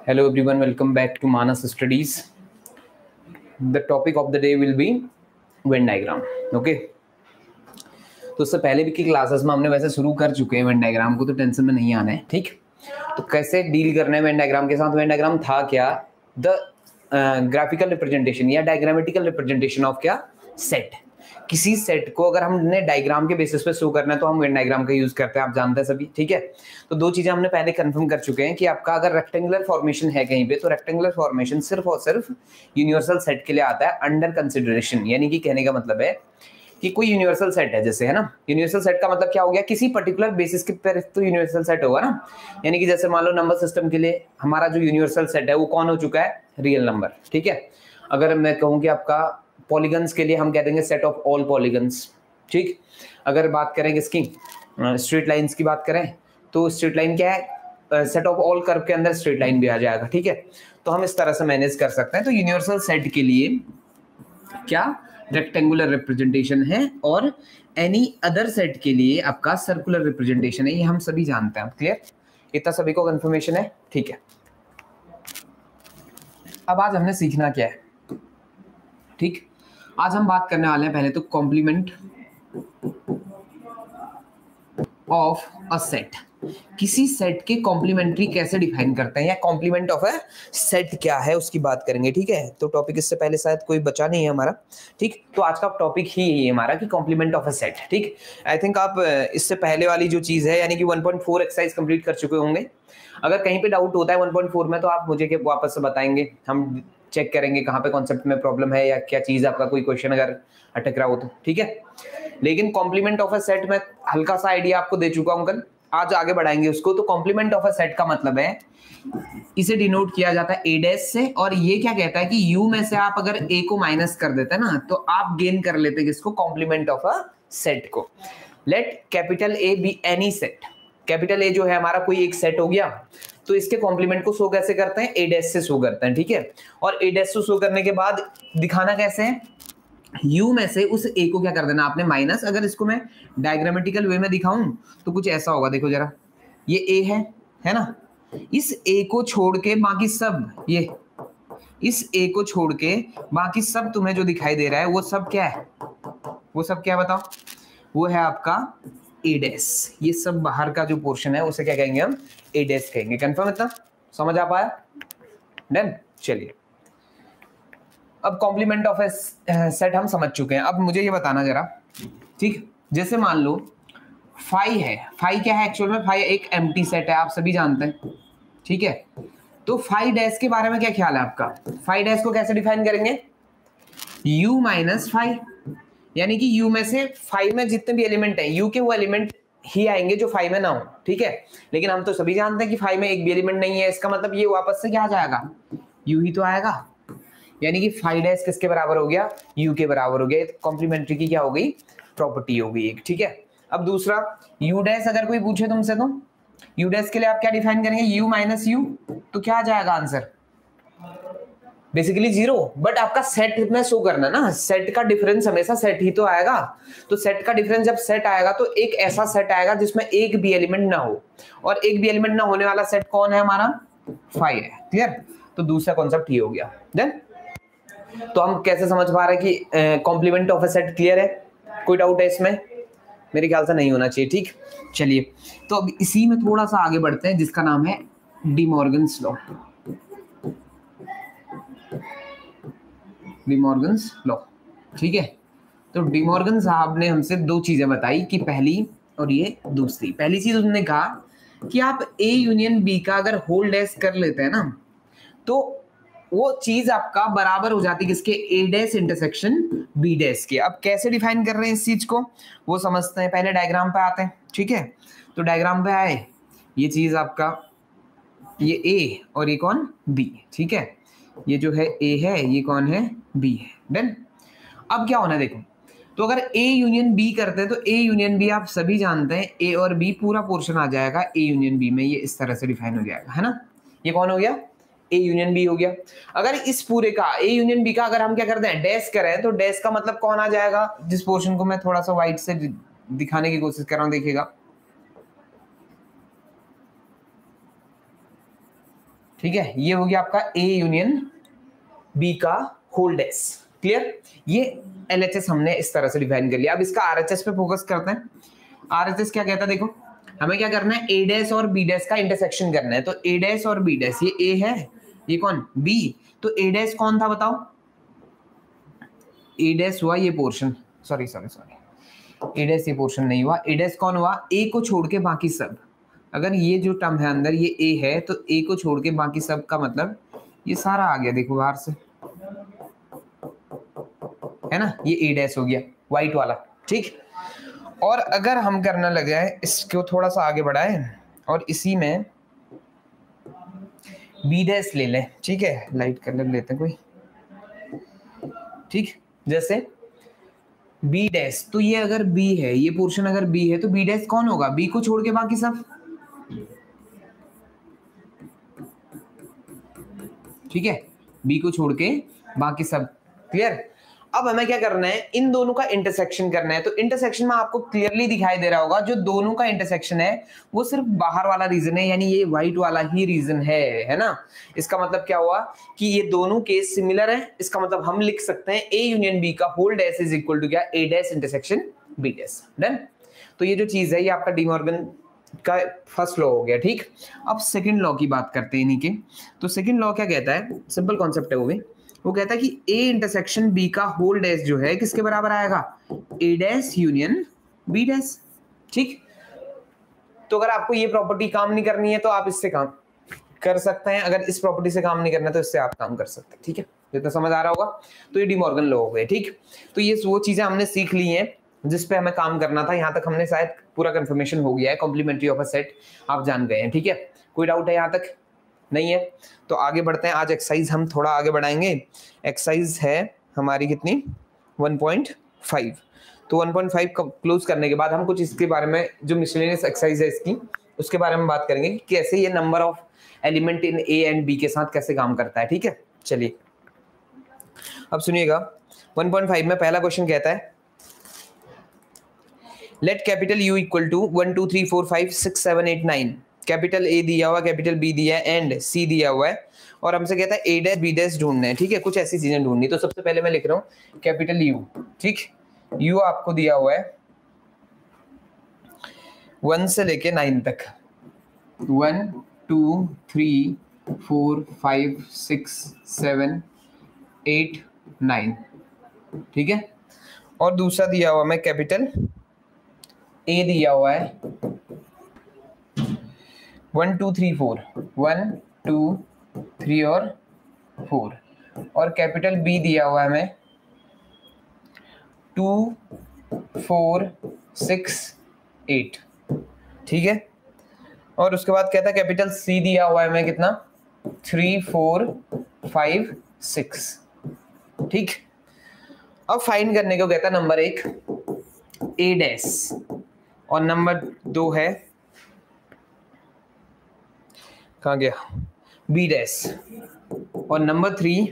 Hello everyone, welcome back to Manas Studies. The topic of the day will be Venn diagram. Okay. तो उससे पहले भी की classes में हमने वैसे शुरू कर चुके हैं वेन डायग्राम को, तो टेंशन में नहीं आना है, ठीक। तो कैसे डील करना है वेन डायग्राम के साथ। वेन डायग्राम था क्या? द ग्राफिकल रिप्रेजेंटेशन या डायग्रामेटिकल रिप्रेजेंटेशन ऑफ क्या? सेट। किसी सेट को अगर हमने डायग्राम के बेसिस पे शो करना है तो हम वेन डायग्राम का यूज करते हैं, आप जानते हैं सभी, ठीक है। तो दो चीजें हमने पहले कंफर्म कर चुके हैं कि आपका अगर रेक्टेंगुलर फॉर्मेशन है कहीं पे, तो रेक्टेंगुलर फॉर्मेशन सिर्फ और सिर्फ यूनिवर्सल सेट के लिए आता है अंडर कंसिडरेशन। यानी कि कहने का मतलब है कि कोई यूनिवर्सल सेट है, जैसे है ना, यूनिवर्सल सेट का मतलब क्या हो गया? किसी पर्टिकुलर बेसिस के पर तो यूनिवर्सल सेट होगा ना। यानी कि जैसे मान लो नंबर सिस्टम के लिए हमारा जो यूनिवर्सल सेट है वो कौन हो चुका है? रियल नंबर, ठीक है। अगर मैं कहूँ कि आपका पॉलीगन्स के लिए हम कह देंगे सेट ऑफ ऑल पॉलीगन्स, ठीक। अगर बात करें किसकी, स्ट्रेट लाइंस की बात करें, तो स्ट्रेट लाइन क्या है? सेट ऑफ ऑल कर्व के अंदर स्ट्रेट लाइन भी आ जाएगा, ठीक है। तो हम इस तरह से मैनेज कर सकते हैं। तो यूनिवर्सल सेट के लिए क्या? रेक्टेंगुलर रिप्रेजेंटेशन है, और एनी अदर सेट के लिए आपका सर्कुलर रिप्रेजेंटेशन है। ये हम सभी जानते हैं, क्लियर? इतना सभी को कंफर्मेशन है, ठीक है। अब आज हमने सीखना क्या है, ठीक। आज हम बात करने वाले हैं पहले तो कॉम्प्लीमेंट ऑफ अ सेट। किसी सेट के कॉम्प्लीमेंट्री कैसे डिफाइन करते हैं, या कॉम्प्लीमेंट ऑफ अ सेट क्या है उसकी बात करेंगे, ठीक है। तो टॉपिक इससे पहले शायद कोई बचा नहीं है हमारा, ठीक। तो आज का टॉपिक ही है हमारा कि कॉम्प्लीमेंट ऑफ अ सेट, ठीक। आई थिंक आप इससे पहले वाली जो चीज है यानी कि 1.4 एक्सरसाइज कंप्लीट कर चुके होंगे। अगर कहीं पे डाउट होता है 1.4 में तो आप मुझे वापस से बताएंगे, हम चेक करेंगे कहाँ पे कॉन्सेप्ट में प्रॉब्लम है या क्या चीज आपका कोई क्वेश्चन अगर अटक रहा हो तो, ठीक है। लेकिन कॉम्प्लीमेंट ऑफ अ सेट में हल्का सा आइडिया आपको दे चुका हूं कल, आज आगे बढ़ाएंगे उसको। तो कॉम्प्लीमेंट ऑफ अ सेट का मतलब है, इसे डिनोट किया जाता है ए डैश से, और ये क्या कहता है कि यू में से आप अगर ए को माइनस कर देते हैं ना, तो आप गेन कर लेते हैं किसको? कॉम्प्लीमेंट ऑफ अ सेट को। Let capital A be any set. Capital A जो है हमारा कोई एक सेट हो गया, तो इसके कॉम्प्लीमेंट को शो कैसे करते हैं? ए डैश से शो करते हैं, ठीक है। और ए डैश से शो करने के बाद दिखाना कैसे है? u में से उस a को क्या कर देना आपने? माइनस। अगर इसको मैं डायग्रामेटिकल वे में दिखाऊं तो कुछ ऐसा होगा, देखो जरा, ये a है ना। इस a को छोड़ के बाकी सब, ये इस a को छोड़ के बाकी सब तुम्हें जो दिखाई दे रहा है वो सब क्या है? वो सब क्या बताओ? वो है आपका a डैश। ये सब बाहर का जो पोर्शन है उसे क्या कहेंगे हम? a डैश कहेंगे। कंफर्म? इतना समझ आ पाया? डन। चलिए, अब कॉम्प्लीमेंट ऑफ ए सेट हम समझ चुके हैं। अब मुझे ये बताना जरा, ठीक। जैसे मान लो फाई है। फाई क्या है एक्चुअल में? फाई एक एम्प्टी सेट है, आप सभी जानते हैं, ठीक है। तो फाई डैश के बारे में क्या ख्याल है आपका? फाई डैश को कैसे डिफाइन करेंगे? u minus phi. यानी कि u में से फाई में जितने भी एलिमेंट हैं, u के वो एलिमेंट ही आएंगे जो फाई में ना हो, ठीक है। लेकिन हम तो सभी जानते हैं कि फाई में एक भी एलिमेंट नहीं है, इसका मतलब ये वापस से क्या आ जाएगा? u ही तो आएगा। यानी कि फाई डैश किसके बराबर हो गया? u के बराबर हो गया। कॉम्प्लीमेंट्री की क्या हो गई? प्रॉपर्टी हो गई एक, ठीक है। अब दूसरा u डैश अगर कोई पूछे तुमसे, तो u डैश के लिए आप क्या डिफाइन करेंगे? u minus u। तो क्या आ जाएगा आंसर? Basically zero. बट आपका सेट में शो करना ना, सेट का डिफरेंस हमेशा सेट ही तो आएगा। तो सेट का डिफरेंस जब सेट आएगा तो एक ऐसा सेट आएगा जिसमें एक भी एलिमेंट ना हो, और एक भी एलिमेंट ना होने वाला सेट कौन है हमारा? फाई है, क्लियर। तो दूसरा कॉन्सेप्ट ये हो गया। देन तो हम कैसे समझ पा रहे हैं कि complement of a set clear है? कोई डाउट है इसमें? मेरे ख्याल से नहीं होना चाहिए, ठीक। चलिए, तो अब इसी में थोड़ा सा आगे बढ़ते हैं, जिसका नाम है D Morgan's law. D Morgan's law, ठीक है। तो डी मॉर्गन साहब ने हमसे दो चीजें बताई, कि पहली और ये दूसरी। पहली चीज उन्होंने कहा कि आप ए यूनियन बी का अगर होल डैश कर लेते हैं ना, तो वो चीज आपका बराबर हो जाती है किसके? ए डैश इंटरसेक्शन बी डैश के। अब कैसे डिफाइन कर रहे हैं इस चीज को वो समझते हैं। पहले डायग्राम पे आते हैं, ठीक है। तो डायग्राम पे आए, ये चीज आपका, ये ए और ये कौन? बी, ठीक है। ये जो है ए है, ये कौन है? बी है। डन। अब क्या होना है देखो, तो अगर ए यूनियन बी करते हैं तो ए यूनियन बी आप सभी जानते हैं, ए और बी पूरा पोर्शन आ जाएगा ए यूनियन बी में। ये इस तरह से डिफाइन हो जाएगा, है ना। ये कौन हो गया? ए यूनियन बी हो गया। अगर इस पूरे का ए यूनियन बी का अगर हम क्या करते हैं? डैश करें, तो डैश का मतलब कौन आ जाएगा? जिस पोर्शन को मैं थोड़ा सा व्हाइट से दिखाने की कोशिश कर रहा हूं, देखिएगा। ठीक है, ये हो गया आपका ए यूनियन बी का होल डैश। क्लियर, ये एलएचएस हमने इस तरह से डिफाइन कर लिया। अब इसका आरएचएस पे फोकस करते हैं। आरएचएस क्या कहता है, देखो हमें क्या करना है, ए डैश और बी डैश का इंटरसेक्शन करना है। तो ए डैश और बी डैश, ये ए है, ये कौन, बी। तो ए डैश कौन था बताओ, ए डैश हुआ ये पोर्शन, सॉरी ए डैश ये पोर्शन नहीं हुआ। ए डैश कौन हुआ, ए को छोड़ के बाकी सब। अगर ये जो टर्म है अंदर ये ए है, तो ए को छोड़ के बाकी सब का मतलब ये सारा आ गया, देखो बाहर से, है ना, ये ए डैश हो गया व्हाइट वाला। ठीक, और अगर हम करना लगे हैं, इसको थोड़ा सा आगे बढ़ाए और इसी में बी डैश ले लें, ठीक है, लाइट कलर लेते हैं कोई, ठीक, जैसे बी डैश, तो ये अगर बी है, ये पोर्शन अगर बी है, तो बी डैश कौन होगा, बी को छोड़ के बाकी सब। ठीक है, बी को छोड़ के बाकी सब। क्लियर, अब हमें क्या करना है, इन दोनों का इंटरसेक्शन करना है। तो इंटरसेक्शन में आपको क्लियरली दिखाई दे रहा होगा, जो दोनों का इंटरसेक्शन है वो सिर्फ बाहर वाला रीजन है, यानी ये व्हाइट वाला ही रीजन है ना। इसका मतलब क्या हुआ कि ये दोनों केस सिमिलर है। इसका मतलब हम लिख सकते हैं ए यूनियन बी का whole dash is equal to क्या, A dash intersection B dash. Done. तो ये जो चीज है ये आपका डी मॉर्गन का फर्स्ट लॉ हो गया। ठीक, अब सेकंड लॉ की बात करते हैं इन्हीं के। तो सेकंड लॉ क्या कहता है, सिंपल कॉन्सेप्ट है वो कहता है कि ए इंटरसेक्शन बी का होल डैश जो है किसके बराबर आएगा, ए डैश यूनियन बी डैश। ठीक, तो अगर आपको ये प्रॉपर्टी काम नहीं करनी है तो आप इससे काम कर सकते हैं, अगर इस प्रॉपर्टी से काम नहीं करना तो इससे आप काम कर सकते हैं। ठीक है, जितना समझ आ रहा होगा। तो ये डी मॉर्गन लॉ हो गए। ठीक, तो ये वो चीजें हमने सीख ली हैं जिस पे हमें काम करना था। यहाँ तक हमने शायद पूरा कंफर्मेशन हो गया है, कॉम्प्लीमेंट्री ऑफ अ सेट आप जान गए हैं। ठीक है, कोई डाउट है यहाँ तक, नहीं है? तो आगे बढ़ते हैं। आज एक्सरसाइज हम थोड़ा आगे बढ़ाएंगे। एक्सरसाइज है हमारी कितनी, 1.5। तो 1.5 क्लोज करने के बाद हम कुछ इसके बारे में, जो मिसलेनियस एक्सरसाइज है इसकी, उसके बारे में बात करेंगे कि कैसे ये number of element in A and B के साथ कैसे काम करता है। ठीक है, चलिए अब सुनिएगा। 1.5 में पहला क्वेश्चन कहता है, let capital U equal to 1 2 3 4 5 6 7 8 9। Capital A दिया हुआ, कैपिटल बी दिया है, एंड सी दिया हुआ है, और हमसे कहता है ए डैश बी डैश ढूंढना है। ठीक है, कुछ ऐसी चीजें ढूंढनी। तो सबसे पहले मैं लिख रहा हूँ कैपिटल यू। ठीक, यू आपको दिया हुआ है 1 से लेके 9 तक, 1 2 3 4 5 6 7 8 9। ठीक है, और दूसरा दिया हुआ मैं कैपिटल ए दिया हुआ है 1 2 3 4, 1 2 3 और 4, और कैपिटल बी दिया हुआ है मैं 2 4 6 8। ठीक है, और उसके बाद कहता है कैपिटल सी दिया हुआ है मैं कितना, 3 4 5 6। ठीक, अब फाइंड करने को कहता है नंबर 1 ए डैश, और नंबर 2 है, कहाँ गया, बी डैश, और number 3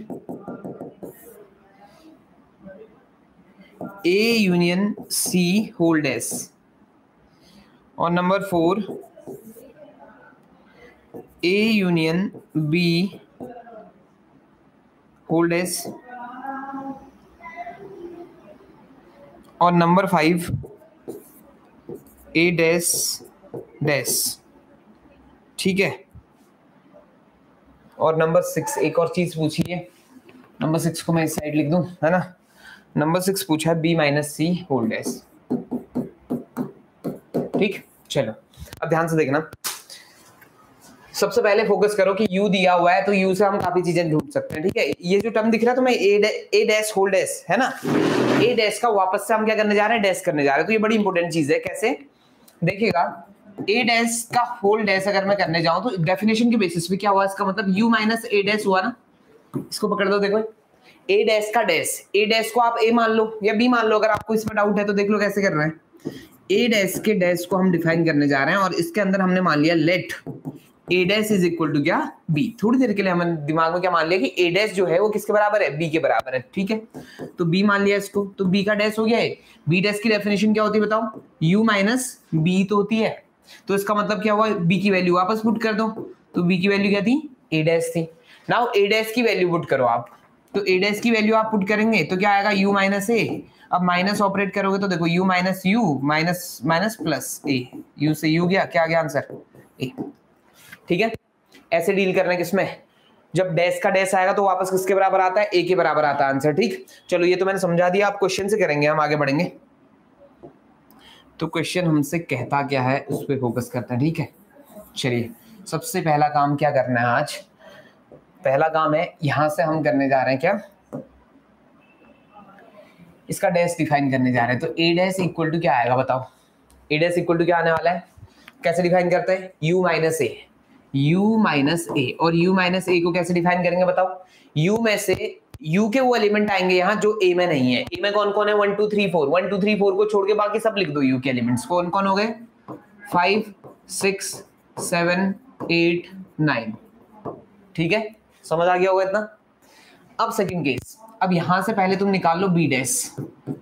A union C whole dash, और number 4 A union B whole dash, और नंबर 5 ए डैश डैश। ठीक है, और नंबर 6 एक और चीज पूछी है, नंबर 6 को मैं इस साइड लिख दूं, है ना। नंबर 6 पूछा है बी माइनस सी होल डैश। ठीक, चलो अब ध्यान से देखना। सबसे पहले फोकस करो कि यू दिया हुआ है, तो यू से हम काफी चीजें ढूंढ सकते हैं। ठीक है, ये जो टर्म दिख रहा है तुम्हें ए डैश होल डैश, है ना, ए डैश का वापस से हम क्या करने जा रहे हैं, डैश करने जा रहे हैं। तो ये बड़ी इंपॉर्टेंट चीज है। कैसे देखिएगा, ए डैश का होल डैश अगर मैं करने जाऊं तो डेफिनेशन के बेसिस पे क्या हुआ, इसका मतलब यू माइनस ए डैश हुआ ना। इसको पकड़ दो, देखो ए डैश का डैश, ए डैश को आप ए मान लो या बी मान लो। अगर आपको इसमें डाउट है तो देख लो कैसे कर रहे हैं। ए डैश के डैश को हम डिफाइन करने जा रहे हैं, और इसके अंदर हमने मान लिया let A dash is equal to क्या, बी। थोड़ी देर के लिए हमने दिमाग में क्या मान लिया कि ए डैश जो है वो किसके बराबर है, बी के बराबर है। ठीक है, तो बी मान लिया इसको, तो बी का डैश हो गया है। बी डैश की डेफिनेशन क्या होती है बताओ, यू माइनस बी तो होती है। तो इसका मतलब क्या हुआ, बी की वैल्यू वापस पुट कर दो, तो बी की वैल्यू क्या थी ए डैश थी। नाउ ए डैश की वैल्यू पुट करो आप, तो ए डैश की वैल्यू आप पुट करेंगे तो क्या आएगा, u माइनस ए। अब माइनस ऑपरेट करोगे तो देखो u minus you minus minus plus A, u से u गया, क्या आ गया आंसर, ए। ठीक है, ऐसे डील करना है किसमें, जब डैश का डैश आएगा तो वापस किसके बराबर आता है, ए के बराबर आता है आंसर। ठीक, चलो ये तो मैंने समझा दिया, आप क्वेश्चन से करेंगे, हम आगे बढ़ेंगे। तो क्वेश्चन हमसे कहता क्या है उस पर फोकस करते हैं। ठीक है, चलिए सबसे पहला काम क्या करना है आज, पहला काम है यहां से हम करने जा रहे हैं क्या, इसका डैश डिफाइन करने जा रहे हैं। तो ए डैश इक्वल टू क्या आएगा बताओ, ए डैश इक्वल टू क्या आने वाला है, कैसे डिफाइन करते हैं, u माइनस ए, u माइनस ए। और u माइनस ए को कैसे डिफाइन करेंगे बताओ, u में से u के वो एलिमेंट आएंगे यहाँ जो a में नहीं है। a में कौन कौन है, 1 2 3 4, 1 2 3 4 को छोड़ के बाकी सब लिख दो, u के एलिमेंट्स कौन कौन हो गए, 5 6 7 8 9। ठीक है, समझ आ गया होगा इतना। अब सेकंड केस, अब यहां से पहले तुम निकाल लो बी डैश,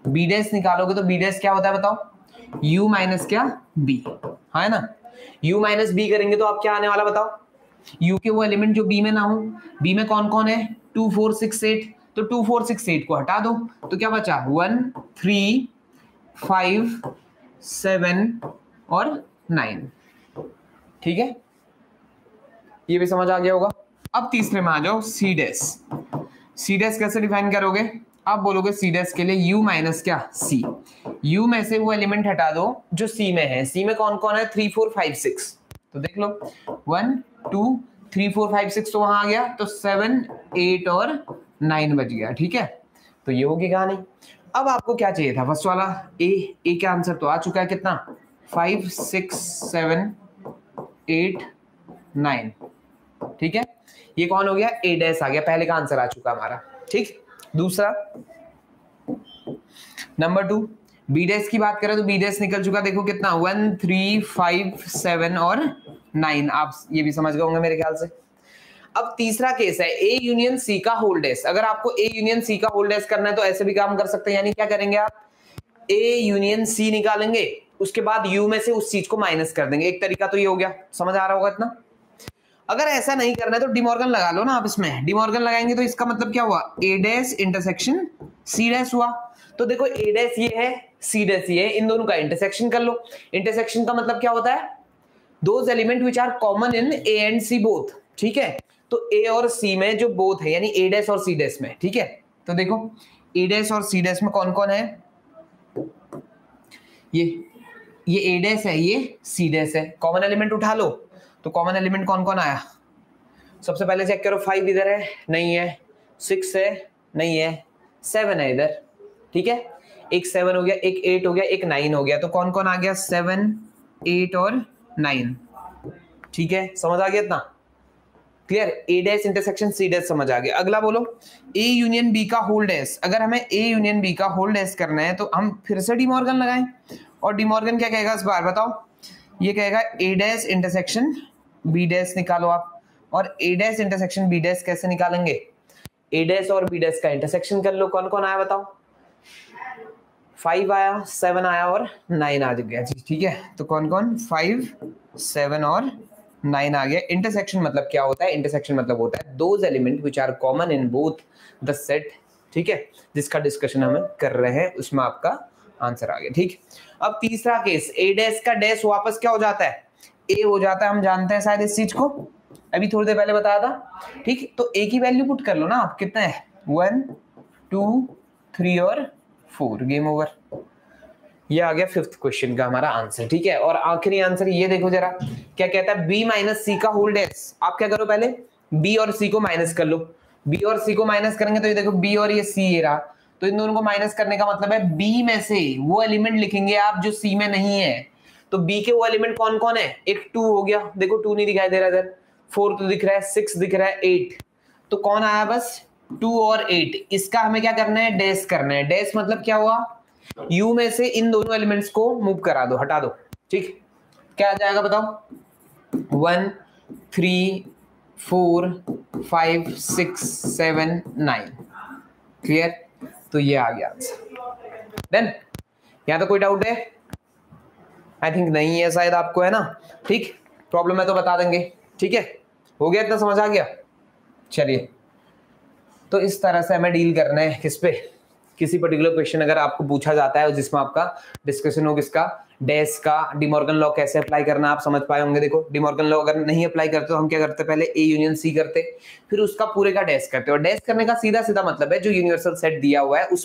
बी डैश निकालोगे तो बी डैश क्या होता है बताओ, u माइनस क्या b, है ना। u माइनस b करेंगे तो आप क्या आने वाला बताओ, u के वो एलिमेंट जो b में ना हो, b में कौन कौन है 2 4 6 8, तो 2 4 6 8 को हटा दो तो क्या बचा 1 3 5 7 और 9। ठीक है, ये भी समझ आ गया होगा। अब तीसरे में आ जाओ, सी डैश, सी डैश कैसे डिफाइन करोगे, आप बोलोगे सी डैश के लिए u माइनस क्या c, u में से वो एलिमेंट हटा दो जो c में है, c में कौन कौन है 3 4 5 6, तो देख लो 1 2 3 4 5 6 तो वहां आ गया, तो 7 8 और 9 बच गया। ठीक है, तो ये होगी कहानी। अब आपको क्या चाहिए था, फर्स्ट वाला a, a का आंसर तो आ चुका है कितना 5 6 7 8 9। ठीक है, ये कौन हो गया, ए डैश आ गया, पहले का आंसर आ चुका हमारा। ठीक, दूसरा नंबर 2, बी डैश की बात करें तो बी डैश निकल चुका, देखो कितना 1 3 5 7 और 9, आप ये भी समझ गए होंगे मेरे ख्याल से। अब तीसरा केस है ए यूनियन सी का होल डैश। अगर आपको ए यूनियन सी का होल डैश करना है तो ऐसे भी काम कर सकते हैं, यानी क्या करेंगे आप, ए यूनियन सी निकालेंगे, उसके बाद यू में से उस चीज को माइनस कर देंगे। एक तरीका तो ये हो गया, समझ आ रहा होगा इतना। अगर ऐसा नहीं करना है तो डिमॉर्गन लगा लो ना आप, इसमें डिमॉर्गन लगाएंगे तो इसका मतलब क्या हुआ, ए डैश इंटरसेक्शन सी डैश हुआ। तो देखो ए डैश ये है, सी डैश ये है, इन दोनों का इंटरसेक्शन कर लो। इंटरसेक्शन का मतलब क्या होता है, those element which are common in A and C both. ठीक है, तो ए और सी में जो बोथ है, यानी ए डैश और सी डैश में। ठीक है, तो देखो ए डैश और सी डैश में कौन कौन है, ये ए डैश है, ये सी डैश है, कॉमन एलिमेंट उठा लो, तो कॉमन एलिमेंट कौन कौन आया, सबसे पहले चेक करो 5 इधर है, नहीं है, 6 है, नहीं है, 7 है इधर। ठीक है, एक 7 हो गया, एक 8 हो गया, एक 9 हो गया, तो कौन कौन आ गया 7 8 और 9। ठीक है, समझ आ गया इतना क्लियर, ए डैश इंटरसेक्शन सी डैश समझ आ गया। अगला बोलो ए यूनियन बी का होल डैश। अगर हमें ए यूनियन बी का होल डैश करना है तो हम फिर से डिमॉर्गन लगाएं, और डिमॉर्गन क्या कहेगा इस बार बताओ, ये कहेगा ए डैश इंटरसेक्शन बी डैश निकालो आप। और ए डैश इंटरसेक्शन बी डैश कैसे निकालेंगे, ए डैश और बी डैश का इंटरसेक्शन कर लो। कौन कौन आया बताओ, 5 आया, 7 आया और 9 आ गया जी। ठीक है, तो कौन कौन 5 7 और 9 आ गया। इंटरसेक्शन मतलब क्या होता है, इंटरसेक्शन मतलब होता है those element which are common in both the set. ठीक है, जिसका डिस्कशन हम कर रहे हैं उसमें आपका आंसर आ गया। ठीक, अब तीसरा केस, ए डैश का डैश वापस क्या हो जाता है, ए हो जाता है, हम जानते हैं शायद इस चीज को, अभी थोड़ी देर पहले बताया था। ठीक, तो ए की वैल्यू पुट कर लो ना आप, कितना है 1 2 3 और 4, गेम ओवर। ये आ गया फिफ्थ क्वेश्चन का हमारा आंसर। ठीक है, और आखिरी आंसर ये देखो जरा, क्या कहता है, बी माइनस सी का होल डैश। आप क्या करो, पहले बी और सी को माइनस कर लो। बी और सी को माइनस करेंगे तो ये देखो बी और ये सी ये रहा, तो इन दोनों को माइनस करने का मतलब है बी में से वो एलिमेंट लिखेंगे आप जो सी में नहीं है। तो बी के वो एलिमेंट कौन कौन है, एक 2 हो गया, देखो 2 नहीं दिखाई दे रहा इधर, 4 तो दिख रहा है, 6 दिख रहा है, 8, तो कौन आया बस 2 और 8। इसका हमें क्या करना है, डैश करना है। डैश मतलब क्या हुआ, u में से इन दोनों एलिमेंट्स को मूव करा दो, हटा दो। ठीक, क्या आ जाएगा बताओ, 1 3 4 5 6 7 9। क्लियर, तो ये आ गया आंसर। देन यहां तो कोई डाउट है, आई थिंक नहीं है शायद आपको, है ना। ठीक, प्रॉब्लम है तो बता देंगे। ठीक है, हो गया, इतना समझ आ गया? चलिए, तो इस तरह से हमें डील करना है किस पे, किसी पर्टिकुलर क्वेश्चन अगर आपको पूछा जाता है जिसमें आपका डिस्कशन हो किसका, डैश का, डिमॉर्गन लॉ कैसे अप्लाई करना आप समझ पाए होंगे। देखो डिमॉर्गन लॉ अगर नहीं अप्लाई करते तो हम क्या करते, पहले ए यूनियन सी करते, फिर उसका पूरे का डैश करते, और डैश करने का सीधा सीधा मतलब है जो यूनिवर्सल सेट दिया हुआ है उस